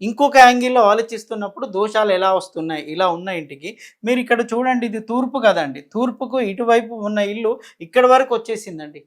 ఇంకొక యాంగిల్‌లో ఆలోచిస్తున్నప్పుడు దోషాలు ఎలా వస్తున్నాయి? ఇలా ఉన్న ఇంటికి మీరిక్కడ చూడండి, ఇది తూర్పు కదండీ! తూర్పుకు ఇటువైపు ఉన్న ఇల్లు ఇక్కడి వరకొచ్చేసిందండి.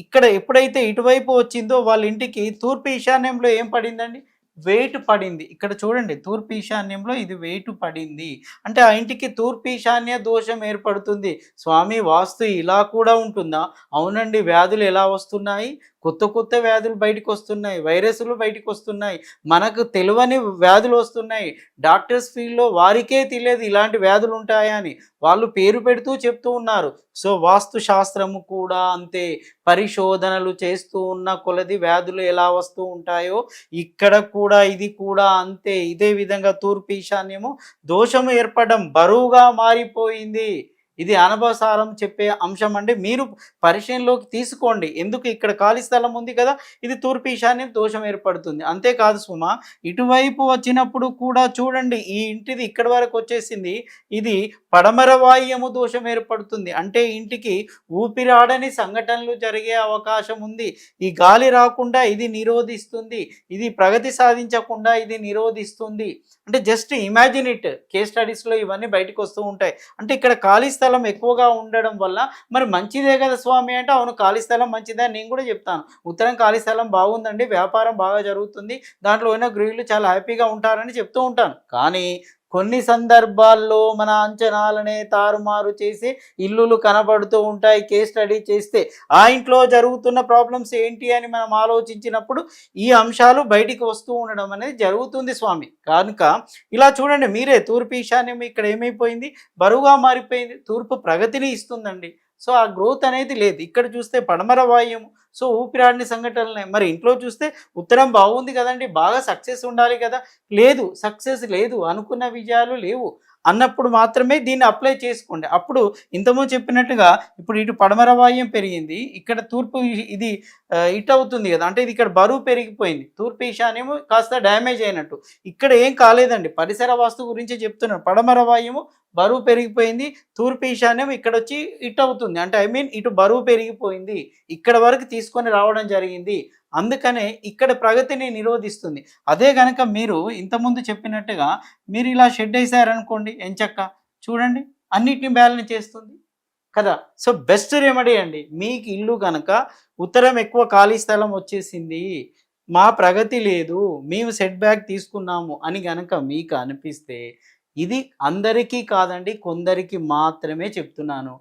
ఇక్కడ ఎప్పుడైతే ఇటువైపు వచ్చిందో వాళ్ళ ఇంటికి తూర్పు ఈశాన్యంలో ఏం పడిందండి? వెయిట్ పడింది. ఇక్కడ చూడండి, తూర్పు ఈశాన్యంలో ఇది వెయిట్ పడింది. అంటే ఆ ఇంటికి తూర్పు ఈశాన్య దోషం ఏర్పడుతుంది. స్వామి వాస్తు ఇలా కూడా ఉంటుందా? అవునండి. వ్యాధులు ఎలా వస్తున్నాయి? కొత్త కొత్త వ్యాధులు బయటికొస్తున్నాయి. వైరస్‌లు బయటికొస్తున్నాయి. మనకు తెలవని వ్యాధులు వస్తున్నాయి. డాక్టర్స్ ఫీల్డ్‌లో వారికే తెలియదు ఇలాంటి వ్యాధులు ఉంటాయా అని. వాళ్ళు పేరు పెడుతూ చెప్తూ ఉన్నారు. సో వాస్తు శాస్త్రము కూడా అంతే. పరిశోధనలు చేస్తూ ఉన్న కొలది వ్యాధులు ఎలా వస్తూ ఉంటాయో ఇక్కడ కూడా ఇది కూడా అంతే. ఇదే విధంగా తూర్పు ఈశాన్యము దోషము ఏర్పడడం బరువుగా మారిపోయింది. ఇది అనభవసారం చెప్పే అంశం అండి. మీరు పరిశీలనలోకి తీసుకోండి. ఎందుకు ఇక్కడ ఖాళీ స్థలం ఉంది కదా! ఇది తూర్పు ఈశాన్యం దోషం ఏర్పడుతుంది. అంతేకాదు సుమ, ఇటువైపు వచ్చినప్పుడు కూడా చూడండి, ఈ ఇంటిది ఇక్కడి వరకు వచ్చేసింది. ఇది పడమర వాయువ్యము దోషం ఏర్పడుతుంది. అంటే ఇంటికి ఊపిరాడని సంఘటనలు జరిగే అవకాశం ఉంది. ఈ గాలి రాకుండా ఇది నిరోధిస్తుంది. ఇది ప్రగతి సాధించకుండా ఇది నిరోధిస్తుంది. అంటే జస్ట్ ఇమాజిన్ ఇట్. కేస్ స్టడీస్‌లో ఇవన్నీ బయటకొస్తూ ఉంటాయి. అంటే ఇక్కడ ఖాళీ స్థలం ఎక్కువగా ఉండడం వల్ల మరి మంచిదే కదా స్వామి అంటే, అవును ఖాళీ స్థలం మంచిదే అని నేను కూడా చెప్తాను. ఉత్తరం ఖాళీ స్థలం బాగుందండి, వ్యాపారం బాగా జరుగుతుంది, దాంట్లో ఉన్న గృహీలు చాలా హ్యాపీగా ఉంటారని చెప్తూ ఉంటాను. కానీ కొన్ని సందర్భాల్లో మన అంచనాలనే తారుమారు చేసి ఇల్లులు కనబడుతూ ఉంటాయి. కేస్ స్టడీ చేస్తే ఆ ఇంట్లో జరుగుతున్న ప్రాబ్లమ్స్ ఏంటి అని మనం ఆలోచించినప్పుడు ఈ అంశాలు బయటికి వస్తూ ఉండడం అనేది జరుగుతుంది స్వామి. కనుక ఇలా చూడండి మీరే, తూర్పు ఈశాన్యం ఇక్కడ ఏమైపోయింది? బరువుగా మారిపోయింది. తూర్పు ప్రగతిని ఇస్తుందండి. సో ఆ గ్రోత్ అనేది లేదు. ఇక్కడ చూస్తే పడమర వాయువు, సో ఊపిరాడని సంఘటనలే. మరి ఇంట్లో చూస్తే ఉత్తరం బాగుంది కదండి, బాగా సక్సెస్ ఉండాలి కదా, లేదు, సక్సెస్ లేదు, అనుకున్న విజయాలు లేవు అన్నప్పుడు మాత్రమే దీన్ని అప్లై చేసుకోండి. అప్పుడు ఇంతకుముందు చెప్పినట్టుగా ఇప్పుడు ఇటు పడమర వాయుం పెరిగింది, ఇక్కడ తూర్పు ఇది ఇటు అవుతుంది కదా, అంటే ఇది ఇక్కడ బరువు పెరిగిపోయింది. తూర్పు ఈశాన్యము కాస్త డ్యామేజ్ అయినట్టు. ఇక్కడ ఏం కాలేదండి, పరిసర వాస్తు గురించి చెప్తున్నాను. పడమర వాయువు బరువు పెరిగిపోయింది, తూర్పు ఈశాన్యం ఇక్కడొచ్చి ఇటు అవుతుంది. అంటే ఐ మీన్ ఇటు బరువు పెరిగిపోయింది, ఇక్కడ వరకు తీసుకొని రావడం జరిగింది. అందుకనే ఇక్కడ ప్రగతిని నిరోధిస్తుంది. అదే గనక మీరు ఇంతకుముందు చెప్పినట్టుగా మీరు ఇలా షెడ్ ఏసారనుకోండి ఎంచక్కా, చూడండి అన్నిటిని బ్యాలెన్స్ చేస్తుంది కదా! సో బెస్ట్ రెమెడీ అండి. మీకు ఇల్లు గనక ఉత్తరం ఎక్కువ ఖాళీ స్థలం వచ్చేసింది, మా ప్రగతి లేదు, మేము సెట్ బ్యాక్ తీసుకున్నాము అని గనక మీకు అనిపిస్తే, ఇది అందరికీ కాదండి, కొందరికి మాత్రమే చెప్తున్నాను.